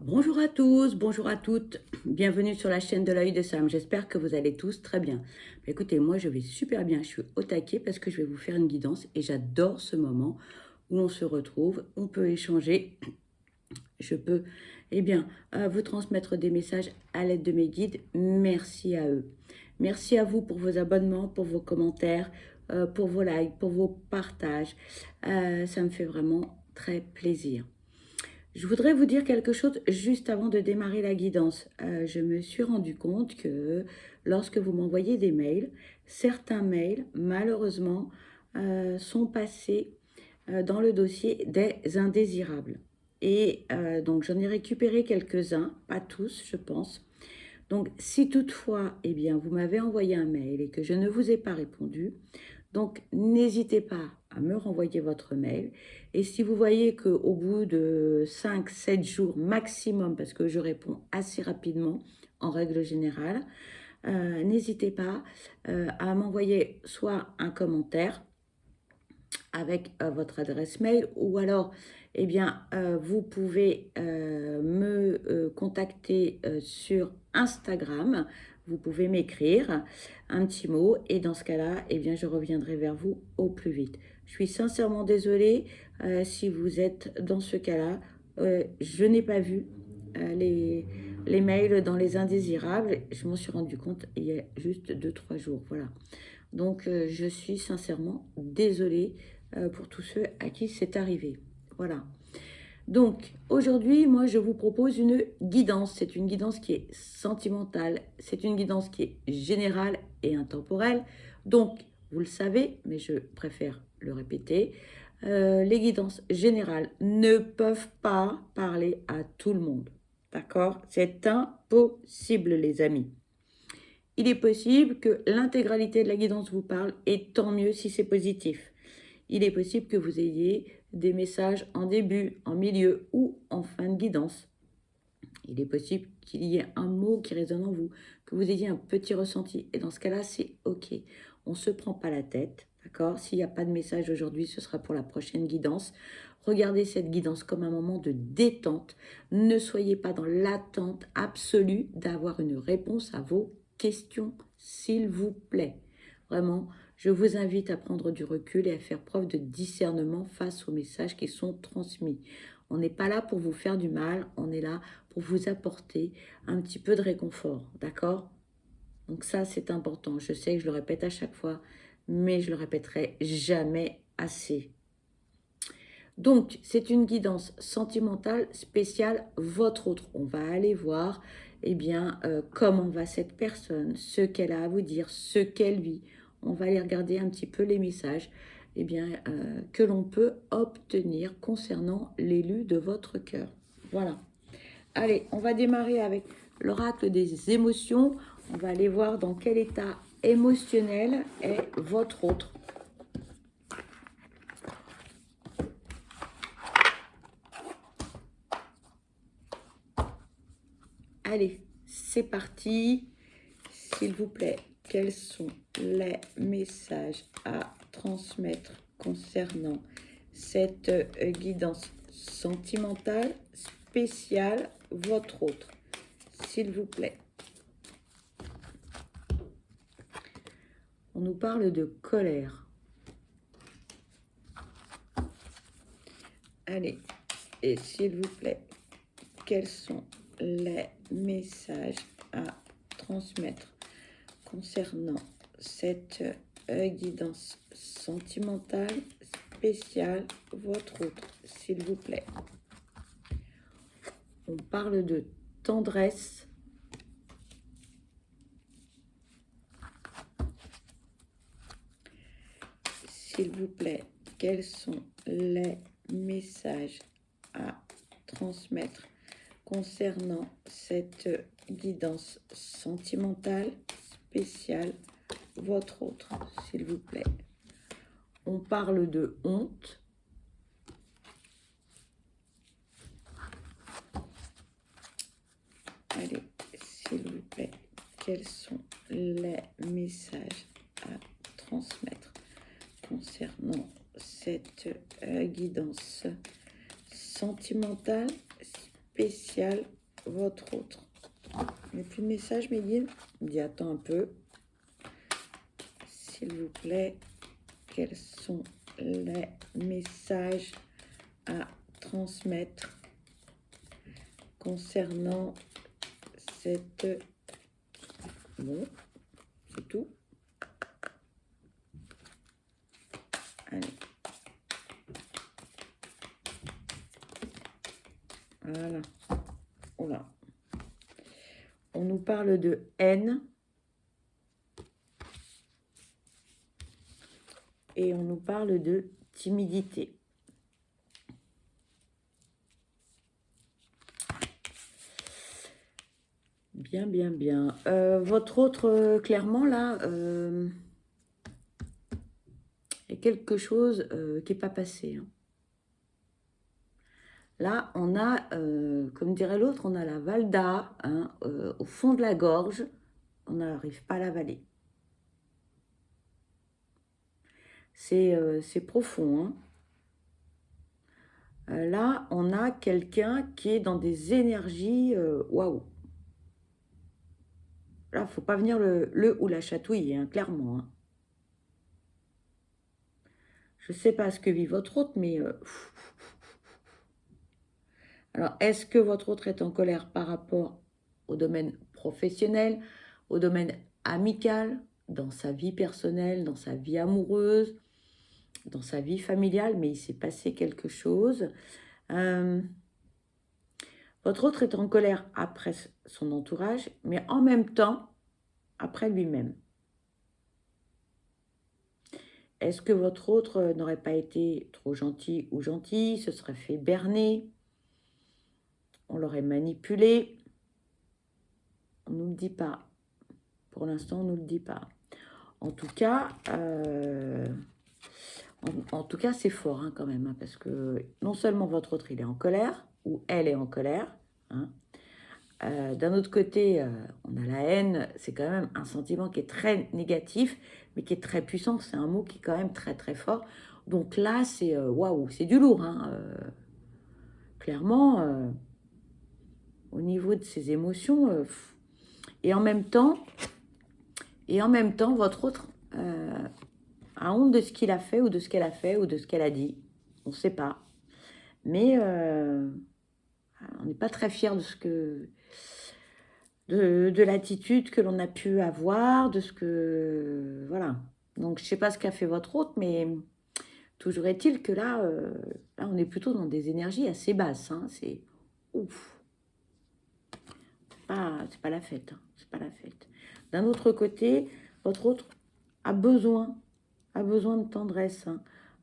Bonjour à tous, bonjour à toutes, bienvenue sur la chaîne de l'œil de Sam, j'espère que vous allez tous très bien. Écoutez, moi je vais super bien, je suis au taquet parce que je vais vous faire une guidance et j'adore ce moment où on se retrouve, on peut échanger, je peux vous transmettre des messages à l'aide de mes guides, merci à eux. Merci à vous pour vos abonnements, pour vos commentaires, pour vos likes, pour vos partages, ça me fait vraiment très plaisir. Je voudrais vous dire quelque chose juste avant de démarrer la guidance. Je me suis rendu compte que lorsque vous m'envoyez des mails, certains mails, malheureusement, sont passés dans le dossier des indésirables. Et donc, j'en ai récupéré quelques-uns, pas tous, je pense. Donc, si toutefois, eh bien, vous m'avez envoyé un mail et que je ne vous ai pas répondu, donc n'hésitez pas à me renvoyer votre mail. Et si vous voyez qu'au bout de 5-7 jours maximum, parce que je réponds assez rapidement en règle générale, n'hésitez pas à m'envoyer soit un commentaire avec votre adresse mail ou alors vous pouvez me contacter sur Instagram. Vous pouvez m'écrire un petit mot et dans ce cas-là, je reviendrai vers vous au plus vite. Je suis sincèrement désolée si vous êtes dans ce cas-là. Je n'ai pas vu les mails dans les indésirables. Je m'en suis rendu compte il y a juste 2-3 jours. Voilà. Donc, je suis sincèrement désolée pour tous ceux à qui c'est arrivé. Voilà. Donc, aujourd'hui, moi, je vous propose une guidance. C'est une guidance qui est sentimentale. C'est une guidance qui est générale et intemporelle. Donc, vous le savez, mais je préfère le répéter, les guidances générales ne peuvent pas parler à tout le monde. D'accord? C'est impossible, les amis. Il est possible que l'intégralité de la guidance vous parle et tant mieux si c'est positif. Il est possible que vous ayez des messages en début, en milieu ou en fin de guidance. Il est possible qu'il y ait un mot qui résonne en vous, que vous ayez un petit ressenti. Et dans ce cas-là, c'est OK. On ne se prend pas la tête, d'accord? S'il n'y a pas de message aujourd'hui, ce sera pour la prochaine guidance. Regardez cette guidance comme un moment de détente. Ne soyez pas dans l'attente absolue d'avoir une réponse à vos questions, s'il vous plaît. Vraiment, je vous invite à prendre du recul et à faire preuve de discernement face aux messages qui sont transmis. On n'est pas là pour vous faire du mal, on est là pour vous apporter un petit peu de réconfort, d'accord? Donc ça, c'est important. Je sais que je le répète à chaque fois, mais je le répéterai jamais assez. Donc, c'est une guidance sentimentale spéciale, votre autre. On va aller voir, comment va cette personne, ce qu'elle a à vous dire, ce qu'elle vit. On va aller regarder un petit peu les messages que l'on peut obtenir concernant l'élu de votre cœur. Voilà. Allez, on va démarrer avec l'oracle des émotions. On va aller voir dans quel état émotionnel est votre autre. Allez, c'est parti. S'il vous plaît, quels sont les messages à transmettre concernant cette guidance sentimentale spéciale, votre autre, s'il vous plaît. On nous parle de colère. Allez, et s'il vous plaît, quels sont les messages à transmettre concernant cette guidance sentimentale spéciale, votre autre, s'il vous plaît. On parle de tendresse. S'il vous plaît, quels sont les messages à transmettre concernant cette guidance sentimentale spéciale, votre autre, s'il vous plaît. On parle de honte. Allez, s'il vous plaît, quels sont les messages à transmettre concernant cette guidance sentimentale spéciale, votre autre. Il n'y a plus de message, mes guides. Il me dit, attends un peu. S'il vous plaît, quels sont les messages à transmettre concernant cette... Bon, c'est tout. Allez. Voilà. Voilà. On nous parle de haine. Et on nous parle de timidité. Bien, bien, bien. Votre autre, clairement, là, est quelque chose qui n'est pas passé. Hein. Là, on a, comme dirait l'autre, on a la valda hein, au fond de la gorge. On n'arrive pas à l'avaler. C'est profond. Hein. Là, on a quelqu'un qui est dans des énergies waouh. Là, il ne faut pas venir le ou la chatouiller, hein, clairement. Hein. Je ne sais pas ce que vit votre autre, mais... Alors, est-ce que votre autre est en colère par rapport au domaine professionnel, au domaine amical, dans sa vie personnelle, dans sa vie amoureuse, dans sa vie familiale, mais il s'est passé quelque chose. Votre autre est en colère après son entourage, mais en même temps, après lui-même. Est-ce que votre autre n'aurait pas été trop gentil ou gentille, se serait fait berner, on l'aurait manipulé? On ne nous le dit pas. Pour l'instant, on ne nous le dit pas. En tout cas, c'est fort hein, quand même, hein, parce que non seulement votre autre, il est en colère, ou elle est en colère, hein, d'un autre côté, on a la haine, c'est quand même un sentiment qui est très négatif, mais qui est très puissant, c'est un mot qui est quand même très très fort. Donc là, c'est waouh, c'est du lourd, hein, clairement, au niveau de ses émotions. Et en même temps, votre autre a honte de ce qu'il a fait, ou de ce qu'elle a fait, ou de ce qu'elle a dit. On ne sait pas. Mais on n'est pas très fiers de ce que... de l'attitude que l'on a pu avoir, de ce que... Voilà. Donc, je ne sais pas ce qu'a fait votre autre, mais toujours est-il que là, là, on est plutôt dans des énergies assez basses. Hein. C'est ouf. C'est pas la fête. Hein. C'est pas la fête. D'un autre côté, votre autre a besoin de tendresse. Hein.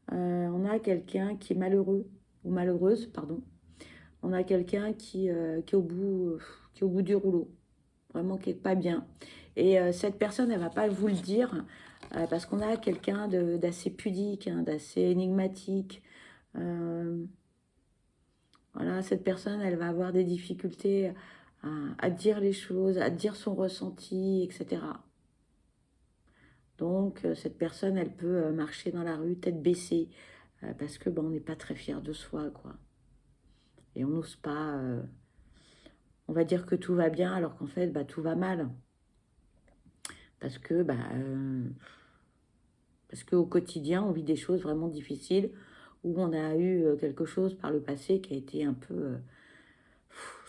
On a quelqu'un qui est malheureux, ou malheureuse, pardon. On a quelqu'un qui est au bout du rouleau. Vraiment qui n'est pas bien. Et cette personne, elle ne va pas vous le dire parce qu'on a quelqu'un d'assez pudique, hein, d'assez énigmatique. Voilà, cette personne, elle va avoir des difficultés à dire les choses, à dire son ressenti, etc. Donc, cette personne, elle peut marcher dans la rue tête baissée parce que on n'est pas très fier de soi, quoi. Et on n'ose pas... on va dire que tout va bien alors qu'en fait, tout va mal. Parce que, au quotidien, on vit des choses vraiment difficiles où on a eu quelque chose par le passé qui a été un peu...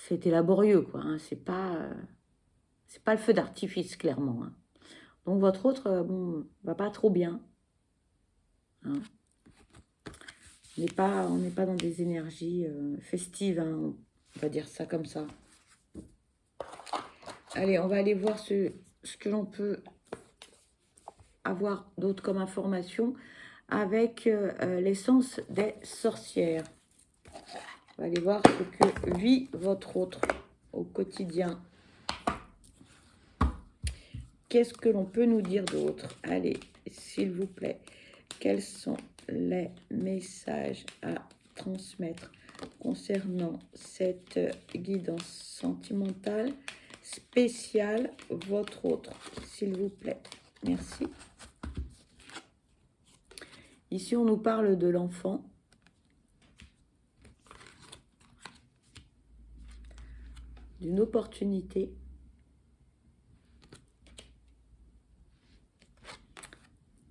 c'était laborieux, quoi. Hein. C'est pas le feu d'artifice, clairement. Hein. Donc, votre autre, va pas trop bien. Hein. On n'est pas dans des énergies festives, hein, on va dire ça comme ça. Allez, on va aller voir ce que l'on peut avoir d'autre comme information avec l'essence des sorcières. On va aller voir ce que vit votre autre au quotidien. Qu'est-ce que l'on peut nous dire d'autre? Allez, s'il vous plaît, quels sont les messages à transmettre concernant cette guidance sentimentale spéciale, votre autre, s'il vous plaît. Merci. Ici, on nous parle de l'enfant. d'une opportunité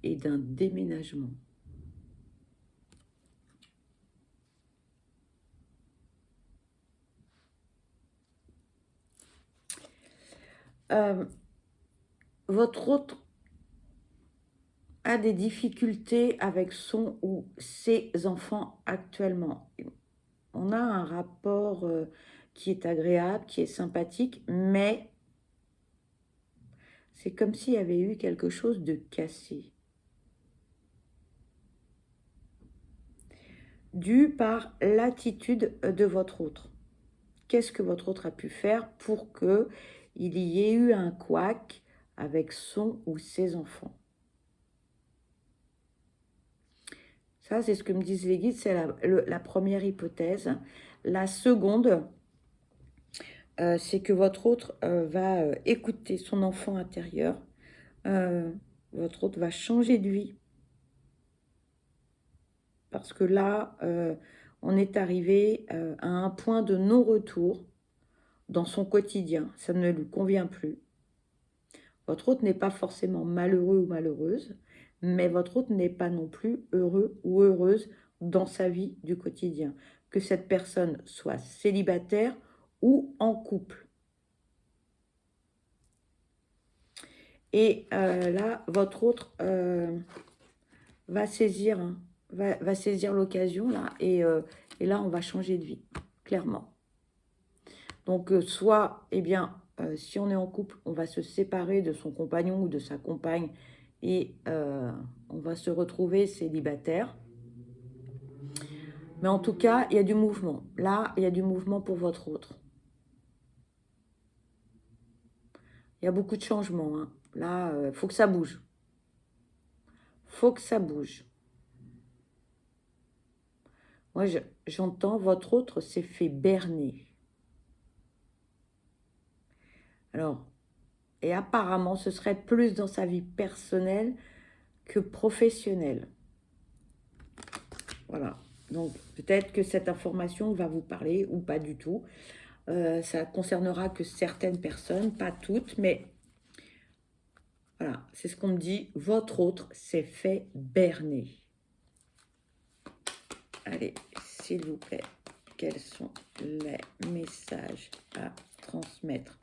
et d'un déménagement. Votre autre a des difficultés avec son ou ses enfants actuellement. On a un rapport qui est agréable, qui est sympathique, mais c'est comme s'il y avait eu quelque chose de cassé. Dû par l'attitude de votre autre. Qu'est-ce que votre autre a pu faire pour qu'il y ait eu un couac avec son ou ses enfants? Ça, c'est ce que me disent les guides, c'est la première hypothèse. La seconde, c'est que votre autre va écouter son enfant intérieur. Votre autre va changer de vie. Parce que là, on est arrivé à un point de non-retour dans son quotidien. Ça ne lui convient plus. Votre autre n'est pas forcément malheureux ou malheureuse, mais votre autre n'est pas non plus heureux ou heureuse dans sa vie du quotidien. Que cette personne soit célibataire ou en couple. Et là, votre autre va saisir, hein, va saisir l'occasion, là, et là, on va changer de vie, clairement. Donc, soit, eh bien, si on est en couple, on va se séparer de son compagnon ou de sa compagne et on va se retrouver célibataire. Mais en tout cas, il y a du mouvement. Là, il y a du mouvement pour votre autre. Il y a beaucoup de changements, hein. Là, il faut que ça bouge. Faut que ça bouge. Moi, j'entends votre autre s'est fait berner. Alors, et apparemment, ce serait plus dans sa vie personnelle que professionnelle. Voilà. Donc, peut-être que cette information va vous parler ou pas du tout. Ça concernera que certaines personnes, pas toutes, mais voilà, c'est ce qu'on me dit. Votre autre s'est fait berner. Allez, s'il vous plaît, quels sont les messages à transmettre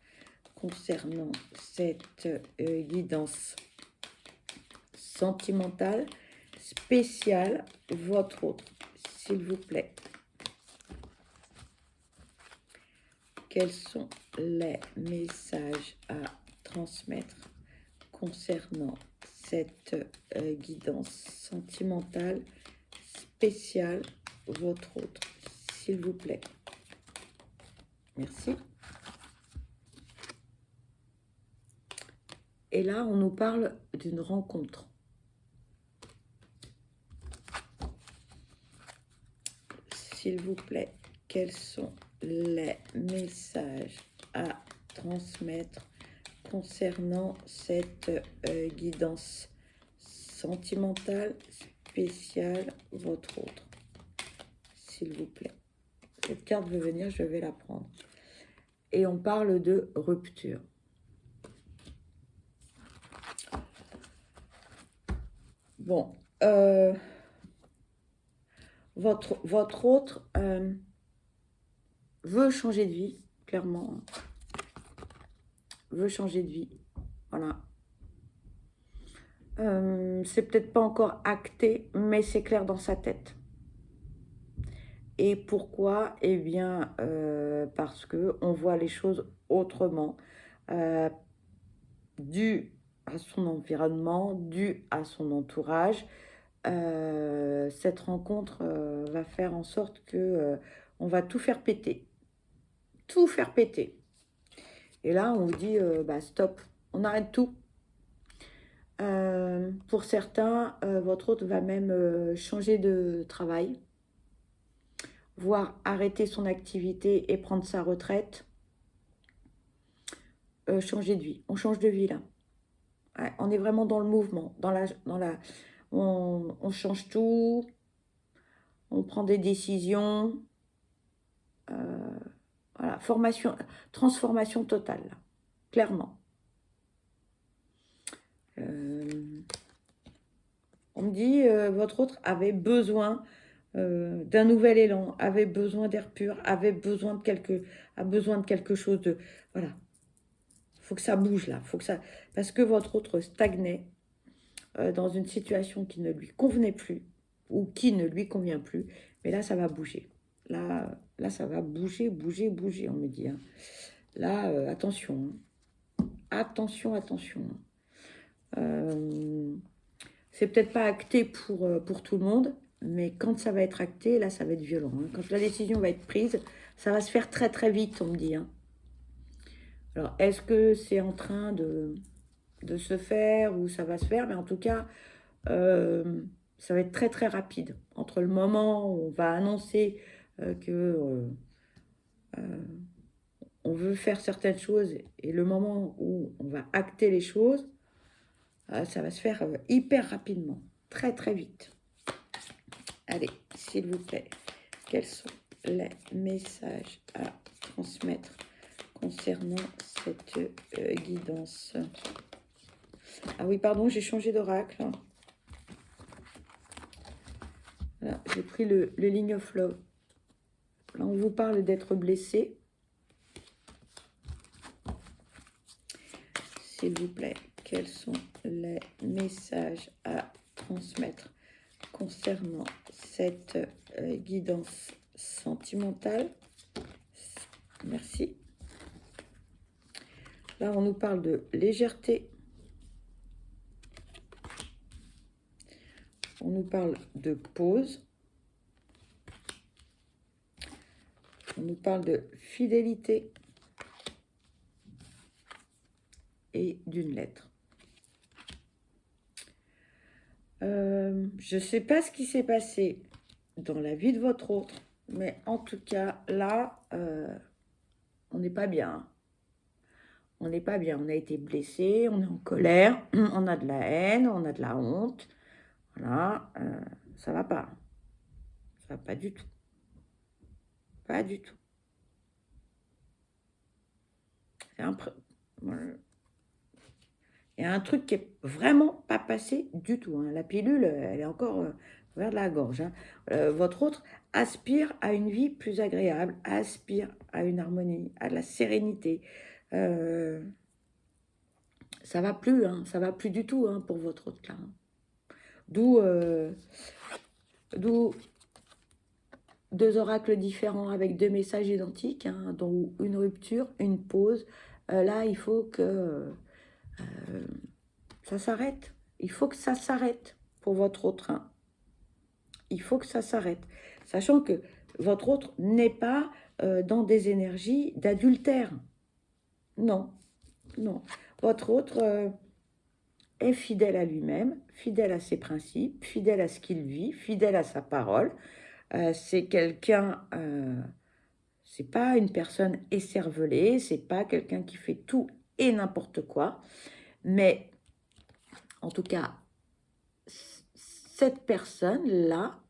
concernant cette guidance sentimentale spéciale, votre autre, s'il vous plaît. Quels sont les messages à transmettre concernant cette guidance sentimentale spéciale, votre autre, s'il vous plaît. Merci. Et là, on nous parle d'une rencontre. S'il vous plaît, quels sont les messages à transmettre concernant cette guidance sentimentale spéciale, votre autre, s'il vous plaît. Cette carte veut venir, je vais la prendre. Et on parle de rupture. Bon, votre autre veut changer de vie, clairement. Veut changer de vie. Voilà. C'est peut-être pas encore acté, mais c'est clair dans sa tête. Et pourquoi? Eh bien, parce qu'on voit les choses autrement, dû à son environnement, dû à son entourage. Cette rencontre va faire en sorte que on va tout faire péter. Tout faire péter. Et là, on vous dit, bah, stop, on arrête tout. Pour certains, votre autre va même changer de travail, voire arrêter son activité et prendre sa retraite. Changer de vie. On change de vie, là. Ouais, on est vraiment dans le mouvement, on change tout, on prend des décisions. Voilà, transformation totale, là, clairement. On me dit, votre autre avait besoin d'un nouvel élan, avait besoin d'air pur, a besoin de quelque chose de... Voilà, faut que ça bouge là, faut que ça... Parce que votre autre stagnait dans une situation qui ne lui convenait plus, ou qui ne lui convient plus, mais là, ça va bouger. Là ça va bouger, on me dit. Hein. Là, attention. Hein. Attention. C'est peut-être pas acté pour tout le monde, mais quand ça va être acté, là, ça va être violent. Hein. Quand la décision va être prise, ça va se faire très, très vite, on me dit. Hein. Alors, est-ce que c'est en train de se faire ou ça va se faire? Mais en tout cas, ça va être très, très rapide. Entre le moment où on va annoncer que on veut faire certaines choses et le moment où on va acter les choses, ça va se faire hyper rapidement, très très vite. Allez, s'il vous plaît, quels sont les messages à transmettre concernant cette guidance? Ah oui, pardon, j'ai changé d'oracle. Voilà, j'ai pris le Ling of Love. Là, on vous parle d'être blessé. S'il vous plaît, quels sont les messages à transmettre concernant cette guidance sentimentale? Merci. Là, on nous parle de légèreté. On nous parle de pause. On nous parle de fidélité et d'une lettre. Je ne sais pas ce qui s'est passé dans la vie de votre autre, mais en tout cas, là, on n'est pas bien. On n'est pas bien. On a été blessé, on est en colère, on a de la haine, on a de la honte. Voilà, ça va pas. Ça va pas du tout. Pas du tout. Il y a un truc qui est vraiment pas passé du tout. Hein. La pilule, elle est encore vers de la gorge. Hein. Votre autre aspire à une vie plus agréable, aspire à une harmonie, à de la sérénité. Ça va plus, hein. Ça va plus du tout hein, pour votre autre là. Hein. D'où deux oracles différents avec deux messages identiques, hein, dont une rupture, une pause. Là, il faut que ça s'arrête. Il faut que ça s'arrête pour votre autre. Hein. Il faut que ça s'arrête. Sachant que votre autre n'est pas dans des énergies d'adultère. Non, non. Votre autre est fidèle à lui-même, fidèle à ses principes, fidèle à ce qu'il vit, fidèle à sa parole. C'est quelqu'un, c'est pas une personne écervelée, c'est pas quelqu'un qui fait tout et n'importe quoi, mais en tout cas, cette personne-là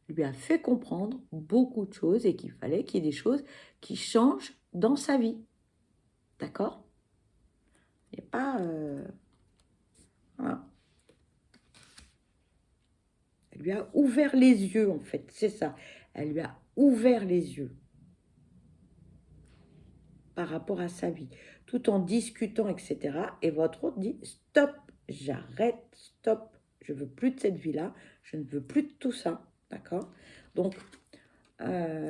lui a fait comprendre beaucoup de choses et qu'il fallait qu'il y ait des choses qui changent dans sa vie. D'accord? Il n'y a pas... Voilà. Elle lui a ouvert les yeux, en fait, c'est ça. Elle lui a ouvert les yeux par rapport à sa vie, tout en discutant, etc. Et votre autre dit, stop, j'arrête, stop, je veux plus de cette vie-là, je ne veux plus de tout ça, d'accord? Donc,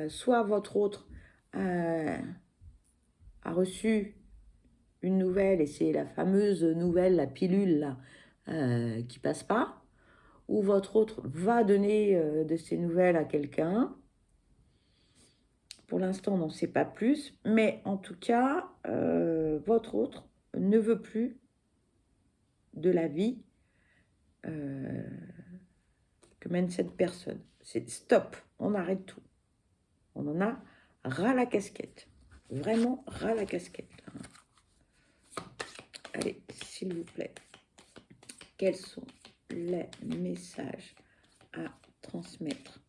soit votre autre a reçu une nouvelle, et c'est la fameuse nouvelle, la pilule, là, qui passe pas, ou votre autre va donner de ces nouvelles à quelqu'un. Pour l'instant, on n'en sait pas plus, mais en tout cas, votre autre ne veut plus de la vie que mène cette personne. C'est stop, on arrête tout. On en a ras la casquette. Vraiment ras la casquette. Allez, s'il vous plaît, quels sont les messages à transmettre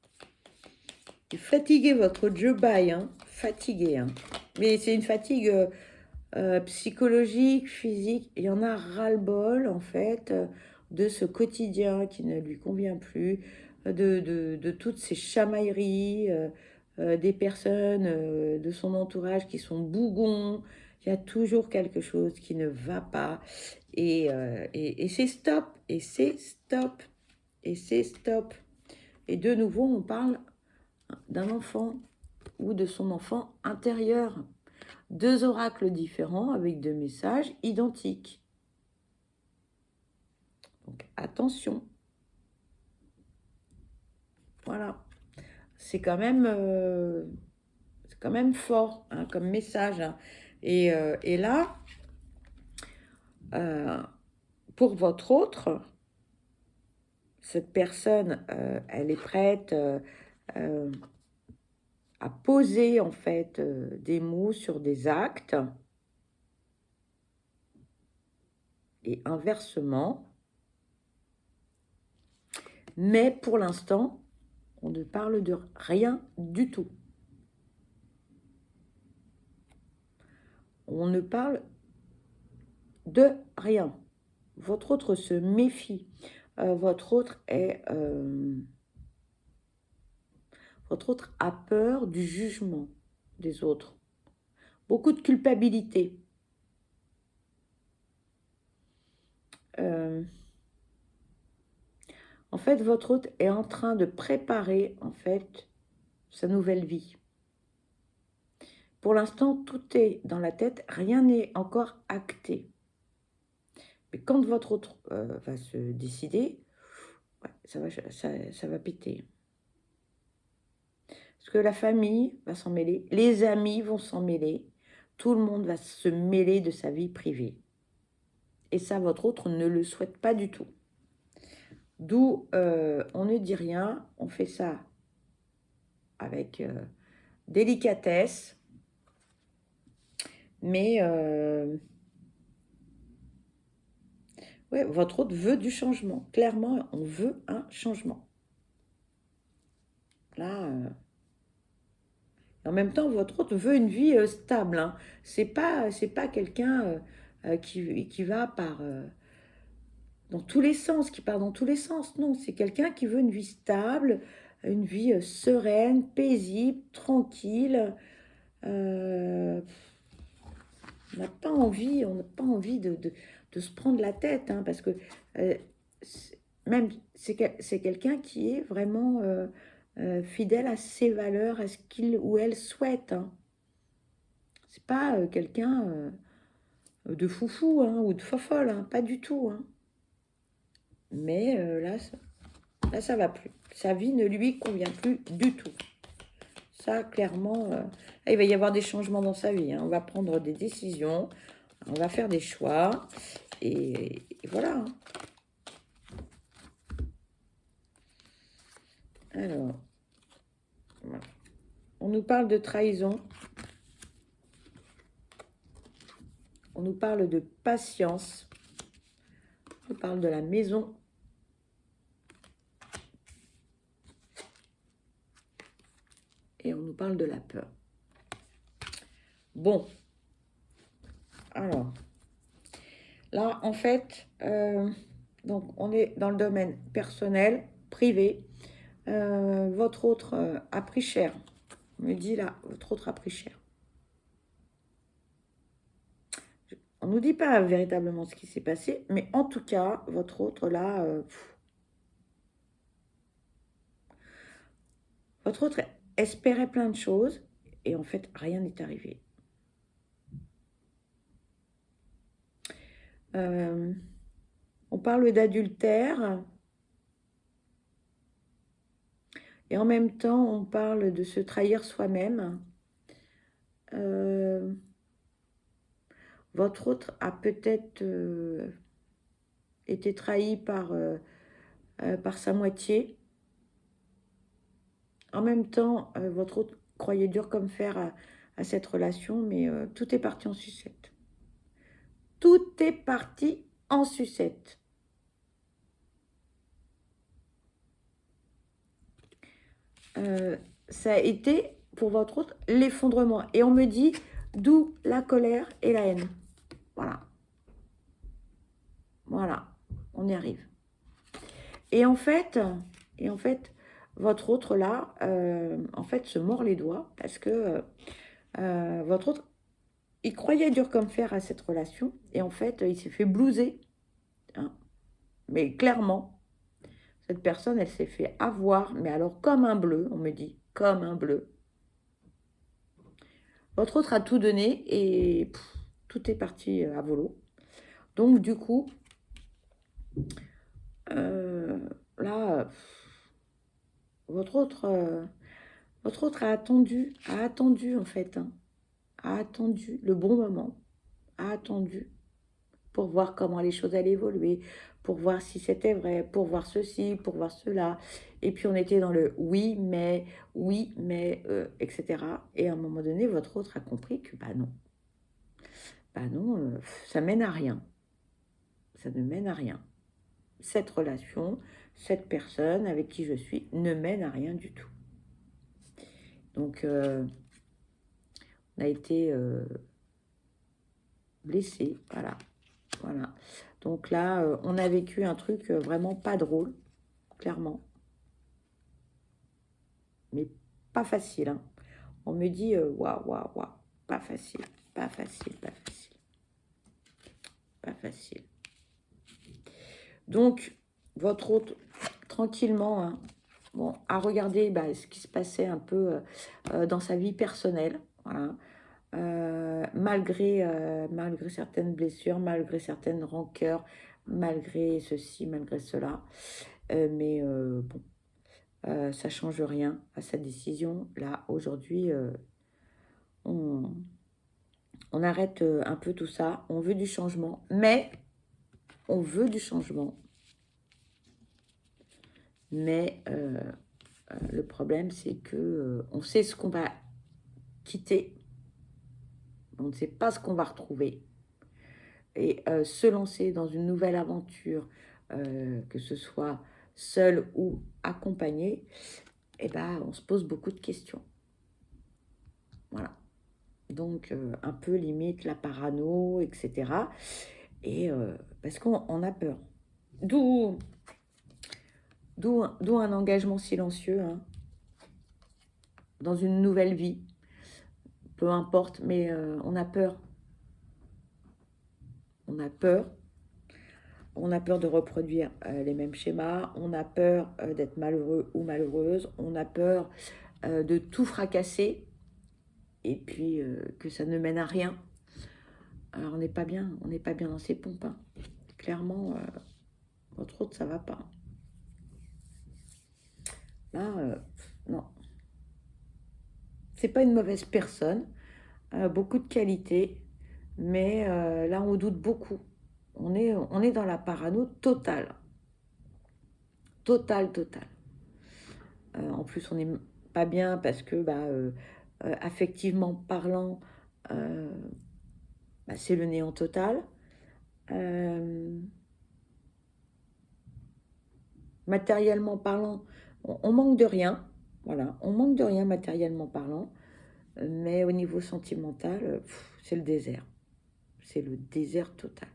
Et fatigué, votre Joe Bye, hein. Fatigué, hein. Mais c'est une fatigue psychologique, physique. Il y en a ras-le-bol, en fait, de ce quotidien qui ne lui convient plus, de toutes ces chamailleries, des personnes de son entourage qui sont bougons. Il y a toujours quelque chose qui ne va pas. Et c'est stop, et c'est stop, et c'est stop. Et de nouveau, on parle d'un enfant ou de son enfant intérieur. Deux oracles différents avec deux messages identiques. Donc attention. Voilà. C'est quand même fort hein, comme message. Hein. Et là, pour votre autre, cette personne, elle est prête à poser en fait des mots sur des actes. Et inversement. Mais pour l'instant, on ne parle de rien du tout. On ne parle de rien. Votre autre se méfie. Votre autre a peur du jugement des autres. Beaucoup de culpabilité. En fait, votre autre est en train de préparer en fait sa nouvelle vie. Pour l'instant, tout est dans la tête, rien n'est encore acté. Mais quand votre autre va se décider, ouais, ça va péter. Parce que la famille va s'en mêler, les amis vont s'en mêler, tout le monde va se mêler de sa vie privée. Et ça, votre autre ne le souhaite pas du tout. D'où on ne dit rien, on fait ça avec délicatesse, mais ouais, votre autre veut du changement. Clairement, on veut un changement. Là, en même temps, votre autre veut une vie stable. Hein. C'est pas quelqu'un qui va dans tous les sens, qui part dans tous les sens. Non, c'est quelqu'un qui veut une vie stable, une vie sereine, paisible, tranquille. On n'a pas envie de se prendre la tête, hein, parce que c'est quelqu'un qui est vraiment fidèle à ses valeurs, à ce qu'il ou elle souhaite. Hein. C'est pas quelqu'un de foufou hein, ou de fofolle, hein, pas du tout. Hein. Mais là, ça va plus. Sa vie ne lui convient plus du tout. Ça, clairement, il va y avoir des changements dans sa vie. Hein. On va prendre des décisions, on va faire des choix, et voilà. Hein. Alors, voilà. On nous parle de trahison. On nous parle de patience. On parle de la maison. Et on nous parle de la peur. Bon. Alors, là, en fait, donc on est dans le domaine personnel, privé. Votre autre a pris cher. On me dit là, votre autre a pris cher. On ne nous dit pas véritablement ce qui s'est passé, mais en tout cas, votre autre là, votre autre espérait plein de choses et en fait, rien n'est arrivé. On parle d'adultère et en même temps, on parle de se trahir soi-même. Votre autre a peut-être été trahi par sa moitié. En même temps, votre autre croyait dur comme fer à cette relation, mais tout est parti en sucette. Tout est parti en sucette. ça a été, pour votre autre, l'effondrement. Et on me dit, d'où la colère et la haine. Voilà. Voilà, on y arrive. Et en fait, votre autre là, en fait, se mord les doigts parce que votre autre, il croyait dur comme fer à cette relation et en fait, il s'est fait blouser. Hein. Mais clairement, cette personne, elle s'est fait avoir, mais alors comme un bleu, on me dit, comme un bleu. Votre autre a tout donné et tout est parti à volo. Donc du coup, là, votre autre a attendu en fait, hein, a attendu le bon moment, a attendu pour voir comment les choses allaient évoluer, pour voir si c'était vrai, pour voir ceci, pour voir cela. Et puis on était dans le oui, mais, etc. Et à un moment donné, votre autre a compris que bah non, ça mène à rien. Ça ne mène à rien. Cette relation, cette personne avec qui je suis ne mène à rien du tout. Donc, on a été blessés, voilà. Donc là, on a vécu un truc vraiment pas drôle, clairement. Mais pas facile, hein. On me dit, waouh, pas facile, pas facile, pas facile. Pas facile. Donc, votre hôte, tranquillement, hein, bon, à regarder ce qui se passait un peu dans sa vie personnelle, voilà. Malgré certaines blessures, malgré certaines rancœurs, malgré ceci, malgré cela. Mais bon, ça ne change rien à sa décision. Là, aujourd'hui, on arrête un peu tout ça. On veut du changement, mais on veut du changement. Mais le problème, c'est que on sait ce qu'on va quitter. On ne sait pas ce qu'on va retrouver. Et se lancer dans une nouvelle aventure, que ce soit seul ou accompagné, eh ben, on se pose beaucoup de questions. Voilà. Donc, un peu limite la parano, etc. Et parce qu'on a peur. D'où un engagement silencieux, hein, dans une nouvelle vie. Peu importe, mais on a peur. On a peur. On a peur de reproduire les mêmes schémas. On a peur d'être malheureux ou malheureuse. On a peur de tout fracasser. Et puis que ça ne mène à rien. Alors on n'est pas bien. On n'est pas bien dans ses pompes. Hein. Clairement, votre autre, ça va pas. Là, non. C'est pas une mauvaise personne. Beaucoup de qualités. Mais là, on doute beaucoup. On est dans la parano totale. Totale. En plus, on n'est pas bien parce que, affectivement parlant, c'est le néant total. Matériellement parlant, on manque de rien. Voilà, on manque de rien matériellement parlant. Mais au niveau sentimental, c'est le désert. C'est le désert total.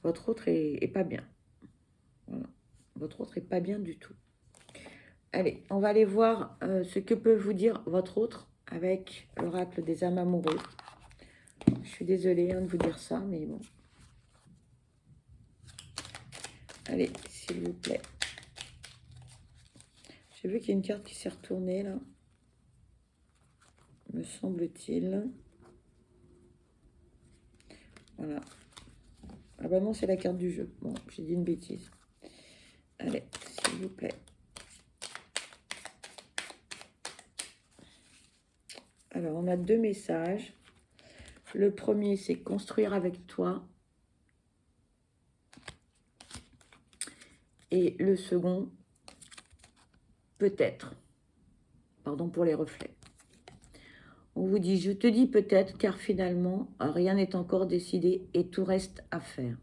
Votre autre est pas bien. Voilà. Votre autre est pas bien du tout. Allez, on va aller voir ce que peut vous dire votre autre avec l'oracle des âmes amoureuses. Je suis désolée de vous dire ça, mais bon. Allez, s'il vous plaît. J'ai vu qu'il y a une carte qui s'est retournée, là. Me semble-t-il. Voilà. Ah bah non, c'est la carte du jeu. Bon, j'ai dit une bêtise. Allez, s'il vous plaît. Alors, on a 2 messages. Le premier, c'est construire avec toi. Et le second, peut-être. Pardon pour les reflets. On vous dit, je te dis peut-être, car finalement, rien n'est encore décidé et tout reste à faire.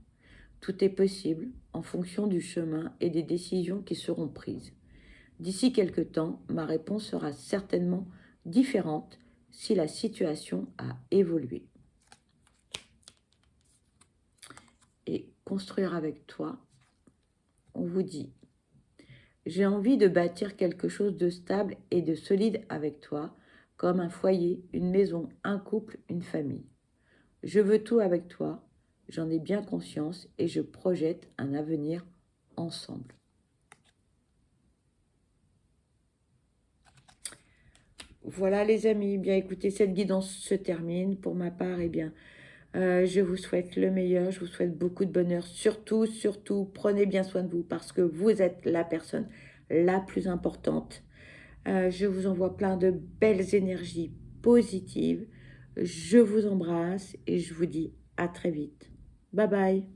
Tout est possible en fonction du chemin et des décisions qui seront prises. D'ici quelque temps, ma réponse sera certainement différente si la situation a évolué. Et construire avec toi, on vous dit, j'ai envie de bâtir quelque chose de stable et de solide avec toi, comme un foyer, une maison, un couple, une famille. Je veux tout avec toi, j'en ai bien conscience et je projette un avenir ensemble. Voilà les amis, bien écoutez, cette guidance se termine. Pour ma part, eh bien, je vous souhaite le meilleur, je vous souhaite beaucoup de bonheur. Surtout, surtout, prenez bien soin de vous parce que vous êtes la personne la plus importante. Je vous envoie plein de belles énergies positives. Je vous embrasse et je vous dis à très vite. Bye bye.